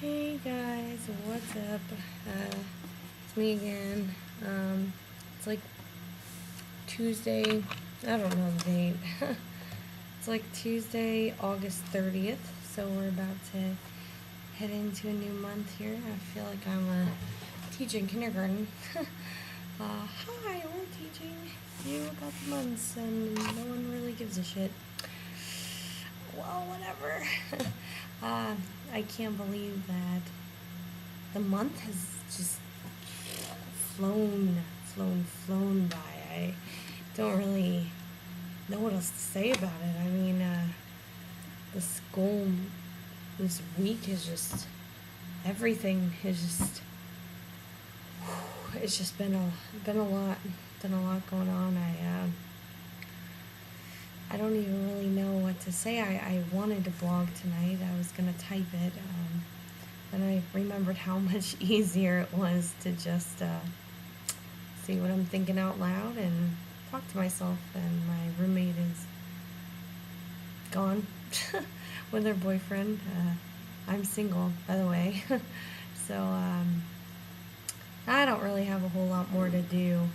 Hey guys, what's up? It's me again. It's like Tuesday, I don't know the date. It's like Tuesday, August 30th, so we're about to head into a new month here. I feel like I'm teaching kindergarten. Hi, we're teaching you about the months and no one really gives a shit. Well, whatever. I can't believe that the month has just flown by. I don't really know what else to say about it. I mean, the school this week is just, everything is just, it's just been a lot going on. I don't even really know what to say. I wanted to blog tonight. I was going to type it. And I remembered how much easier it was to just see what I'm thinking out loud and talk to myself. And my roommate is gone with her boyfriend. I'm single, by the way. So I don't really have a whole lot more to do.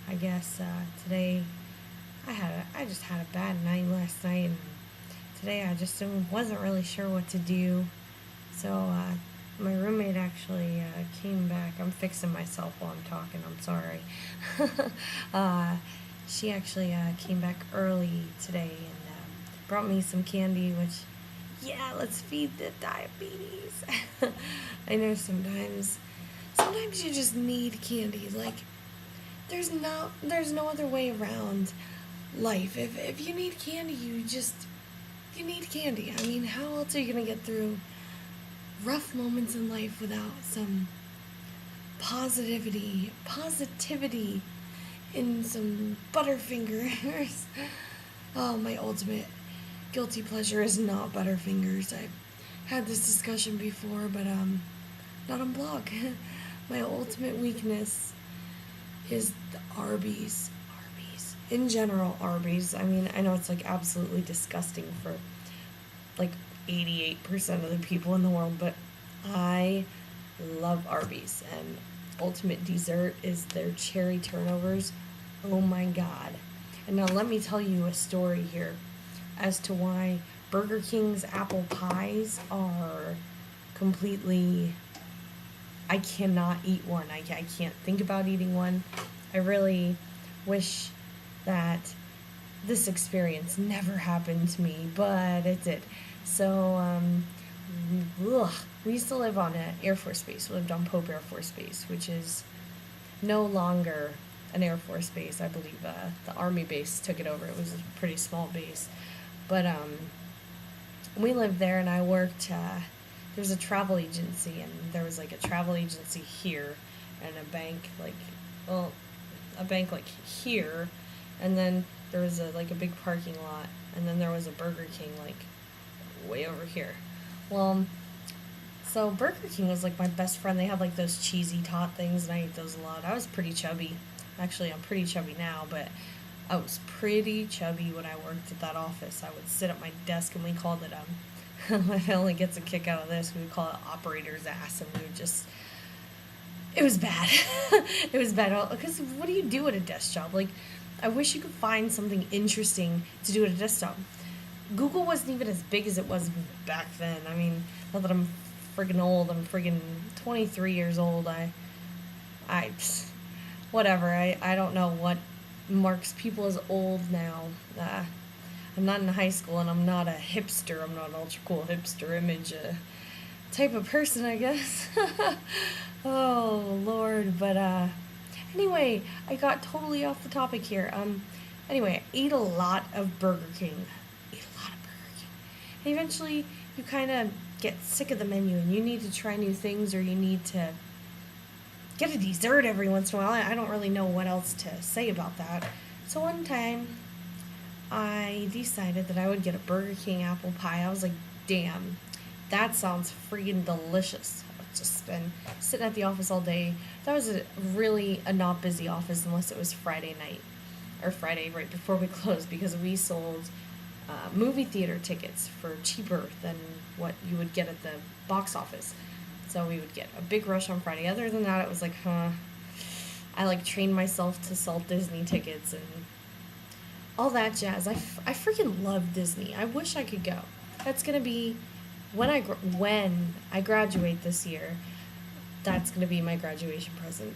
I guess today I just had a bad night last night, and today I just wasn't really sure what to do. So my roommate actually came back. I'm fixing myself while I'm talking. I'm sorry. She actually came back early today and brought me some candy, which, yeah, let's feed the diabetes. I know sometimes you just need candy. Like, there's no other way around life. If you need candy, you need candy. I mean, how else are you gonna get through rough moments in life without some positivity and some Butterfingers? Oh, my ultimate guilty pleasure is not Butterfingers. I've had this discussion before, but not on blog. My ultimate weakness is the Arby's. In general, Arby's. I mean, I know it's like absolutely disgusting for like 88% of the people in the world, but I love Arby's. And ultimate dessert is their cherry turnovers. Oh my God. And now let me tell you a story here as to why Burger King's apple pies are completely, I cannot eat one. I can't think about eating one. I really wish that this experience never happened to me, but it did. So, we used to live on an Air Force base. We lived on Pope Air Force Base, which is no longer an Air Force base. I believe the Army base took it over. It was a pretty small base. But we lived there, and I worked, there was a travel agency, and there was like a travel agency here, and a bank like here, and then there was a big parking lot, and then there was a Burger King like way over here. Well, so Burger King was like my best friend. They had like those cheesy tot things, and I ate those a lot. I was pretty chubby. Actually, I'm pretty chubby now, but I was pretty chubby when I worked at that office. I would sit at my desk, and we called it my family gets a kick out of this. We would call it operator's ass, and we would just, it was bad. It was bad. Because what do you do at a desk job? Like, I wish you could find something interesting to do at a desk job. Google wasn't even as big as it was back then. I mean, not that I'm friggin' old. I'm friggin' 23 years old. Whatever. I don't know what marks people as old now. I'm not in high school, and I'm not a hipster. I'm not an ultra cool hipster image type of person, I guess. Oh, Lord. But anyway, I got totally off the topic here. Anyway, I ate a lot of Burger King. And eventually, you kind of get sick of the menu, and you need to try new things, or you need to get a dessert every once in a while. I don't really know what else to say about that. So one time, I decided that I would get a Burger King apple pie. I was like, damn, that sounds freaking delicious. I've just been sitting at the office all day. That was really a not busy office unless it was Friday night, or Friday right before we closed, because we sold movie theater tickets for cheaper than what you would get at the box office. So we would get a big rush on Friday. Other than that, it was like, I like trained myself to sell Disney tickets and all that jazz. I freaking love Disney. I wish I could go. That's gonna be when I graduate this year. That's gonna be my graduation present.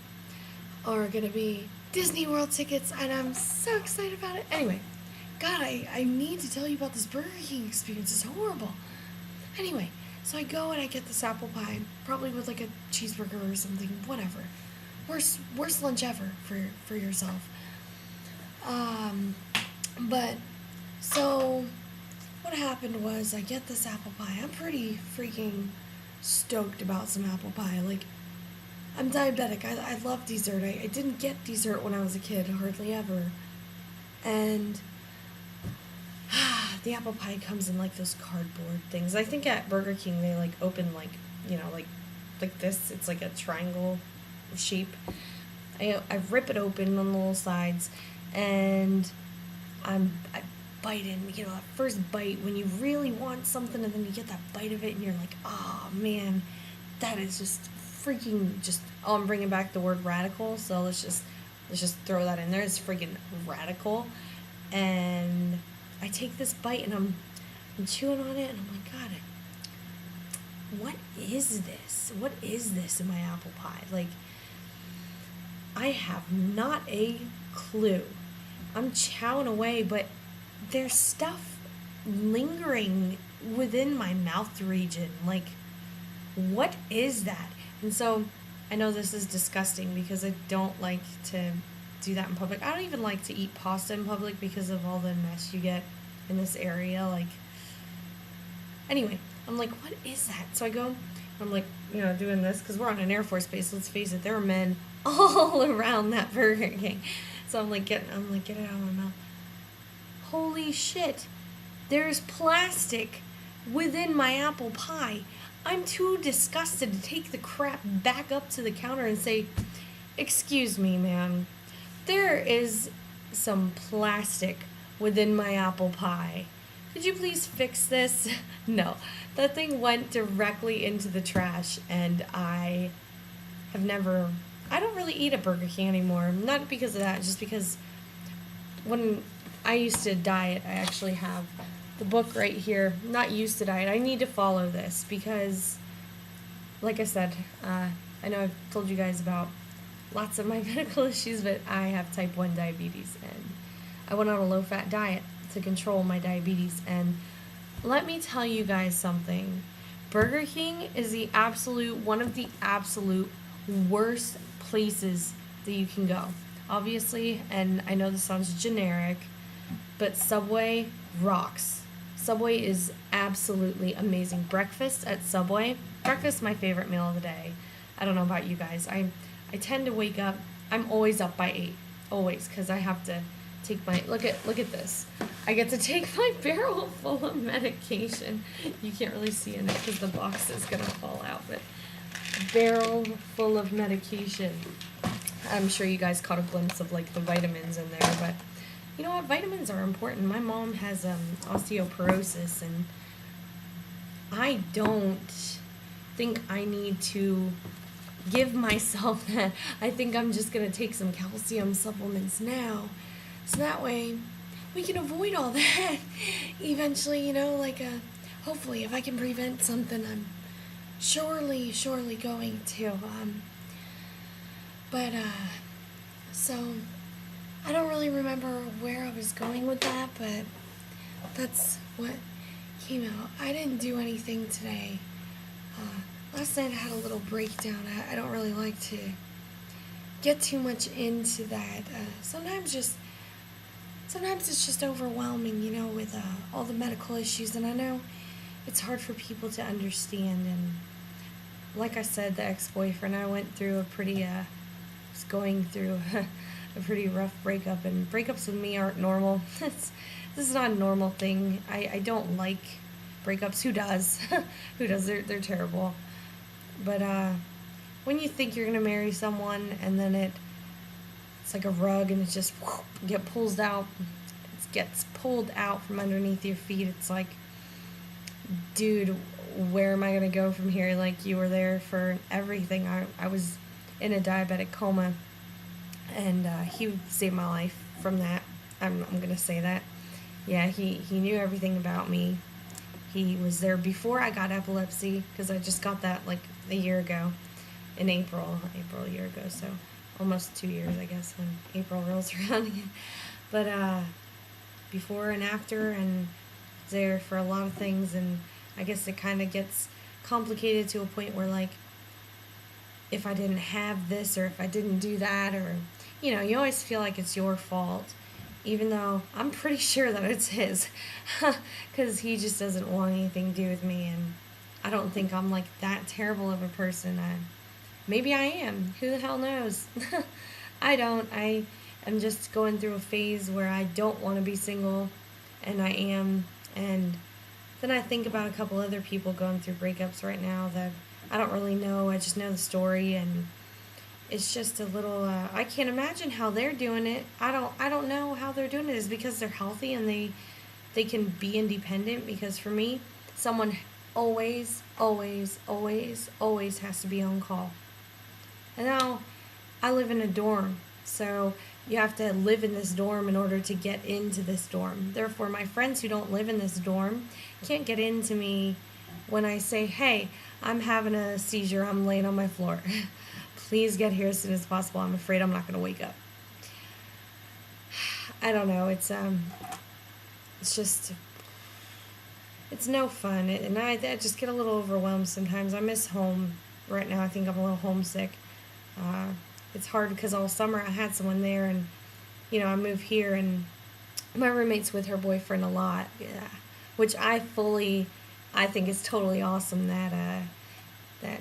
Are gonna be Disney World tickets, and I'm so excited about it. Anyway, God, I need to tell you about this Burger King experience. It's horrible. Anyway, so I go and I get this apple pie, probably with like a cheeseburger or something, whatever. Worst lunch ever for yourself. But so what happened was I get this apple pie. I'm pretty freaking stoked about some apple pie. Like, I'm diabetic. I love dessert. I didn't get dessert when I was a kid, hardly ever. And the apple pie comes in like those cardboard things. I think at Burger King they like open like, like this. It's like a triangle shape. I rip it open on the little sides, and I bite in. That first bite when you really want something, and then you get that bite of it, and you're like, oh man, that is just freaking just. Oh, I'm bringing back the word radical, so let's just throw that in there. It's freaking radical, and I take this bite and I'm chewing on it, and I'm like, God, what is this? What is this in my apple pie? Like, I have not a clue. I'm chowing away, but there's stuff lingering within my mouth region. Like, what is that? And so, I know this is disgusting because I don't like to do that in public. I don't even like to eat pasta in public because of all the mess you get in this area. Like, anyway, I'm like, what is that? So I go, I'm like, doing this because we're on an Air Force base. Let's face it, there are men all around that Burger King. So I'm like, get it out of my mouth. Holy shit, there's plastic within my apple pie. I'm too disgusted to take the crap back up to the counter and say, excuse me, ma'am, there is some plastic within my apple pie. Could you please fix this? No, that thing went directly into the trash, and I don't really eat at Burger King anymore. Not because of that, just because when I used to diet, I actually have the book right here. Not used to diet. I need to follow this because, like I said, I know I've told you guys about lots of my medical issues, but I have type 1 diabetes, and I went on a low-fat diet to control my diabetes, and let me tell you guys something. Burger King is one of the absolute worst places that you can go. Obviously, and I know this sounds generic, but Subway rocks. Subway is absolutely amazing. Breakfast at Subway. Breakfast is my favorite meal of the day. I don't know about you guys. I tend to wake up. I'm always up by 8. Always, because I have to take my look at this. I get to take my barrel full of medication. You can't really see in it because the box is gonna fall out, but barrel full of medication. I'm sure you guys caught a glimpse of like the vitamins in there, but you know what? Vitamins are important. My mom has osteoporosis, and I don't think I need to give myself that. I think I'm just gonna take some calcium supplements now, so that way we can avoid all that eventually. Hopefully, if I can prevent something, I'm surely going to. So I don't really remember where I was going with that, but that's what came out. I didn't do anything today. Last night I had a little breakdown. I don't really like to get too much into that. Sometimes it's just overwhelming, with all the medical issues, and I know it's hard for people to understand. And like I said, the ex-boyfriend, I went through was going through a pretty rough breakup, and breakups with me aren't normal. This is not a normal thing. I don't like breakups. Who does? Who does? They're terrible. But when you think you're gonna marry someone, and then it's like a rug, and it just gets pulled out from underneath your feet. It's like, dude, where am I going to go from here? Like, you were there for everything. I was in a diabetic coma, and he saved my life from that. I'm going to say that. Yeah, he knew everything about me. He was there before I got epilepsy, because I just got that like a year ago, in April a year ago, so almost 2 years, I guess, when April rolls around again. But before and after, and there for a lot of things, and I guess it kind of gets complicated to a point where, like, if I didn't have this, or if I didn't do that, or, you know, you always feel like it's your fault, even though I'm pretty sure that it's his, because he just doesn't want anything to do with me, and I don't think I'm, like, that terrible of a person. Maybe I am. Who the hell knows? I don't. I am just going through a phase where I don't want to be single, and I am, and then I think about a couple other people going through breakups right now that I don't really know. I just know the story, and it's just a little, I can't imagine how they're doing it. I don't know how they're doing it. Is because they're healthy and they can be independent? Because for me, someone always has to be on call. And now I live in a dorm, so you have to live in this dorm in order to get into this dorm. Therefore, my friends who don't live in this dorm can't get into me when I say, hey, I'm having a seizure, I'm laying on my floor. Please get here as soon as possible. I'm afraid I'm not going to wake up. I don't know. It's just, it's no fun. And I just get a little overwhelmed sometimes. I miss home right now. I think I'm a little homesick. It's hard because all summer I had someone there, and, you know, I moved here, and my roommate's with her boyfriend a lot. Yeah. Which I think it's totally awesome that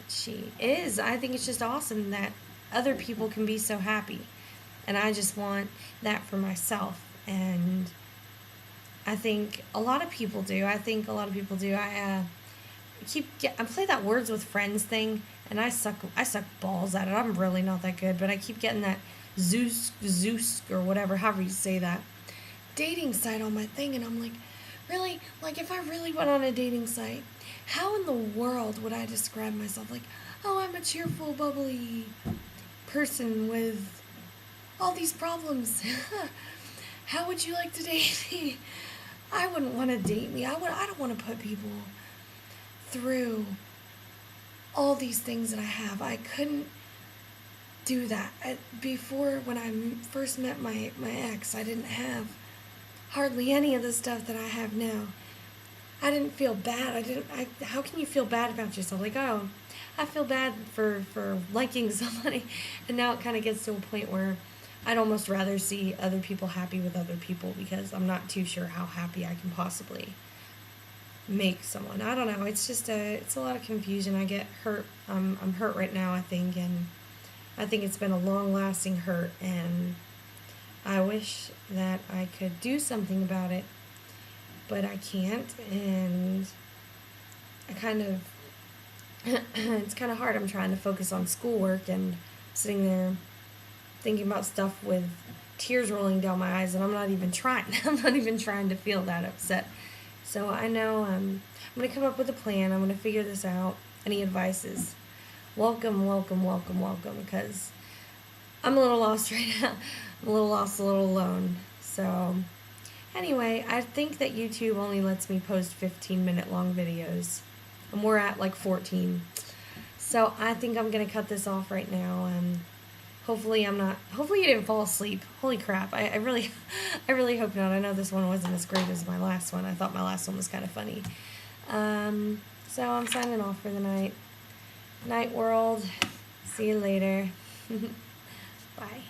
she is. I think it's just awesome that other people can be so happy. And I just want that for myself. And I think a lot of people do. I play that words with friends thing, and I suck balls at it. I'm really not that good, but I keep getting that Zeus, or whatever, however you say that, dating site on my thing, and I'm like, really? Like, if I really went on a dating site, how in the world would I describe myself? Like, oh, I'm a cheerful, bubbly person with all these problems. How would you like to date me? I wouldn't want to date me. I don't want to put people through all these things that I have. I couldn't do that. Before, when I first met my ex, I didn't have hardly any of the stuff that I have now. I didn't feel bad. How can you feel bad about yourself? Like, oh, I feel bad for liking somebody. And now it kind of gets to a point where I'd almost rather see other people happy with other people, because I'm not too sure how happy I can possibly make someone. I don't know. It's just it's a lot of confusion. I get hurt. I'm hurt right now, I think, and I think it's been a long-lasting hurt, and I wish that I could do something about it, but I can't, and I kind of, it's kind of hard. I'm trying to focus on schoolwork and sitting there thinking about stuff with tears rolling down my eyes, and I'm not even trying. I'm not even trying to feel that upset. So I know I'm going to come up with a plan. I'm going to figure this out. Any advice is welcome, because I'm a little lost right now. I'm a little lost, a little alone. So anyway, I think that YouTube only lets me post 15-minute long videos, and we're at like 14. So I think I'm going to cut this off right now, and hopefully you didn't fall asleep. Holy crap. I really hope not. I know this one wasn't as great as my last one. I thought my last one was kind of funny. So I'm signing off for the night. Night world. See you later. Bye.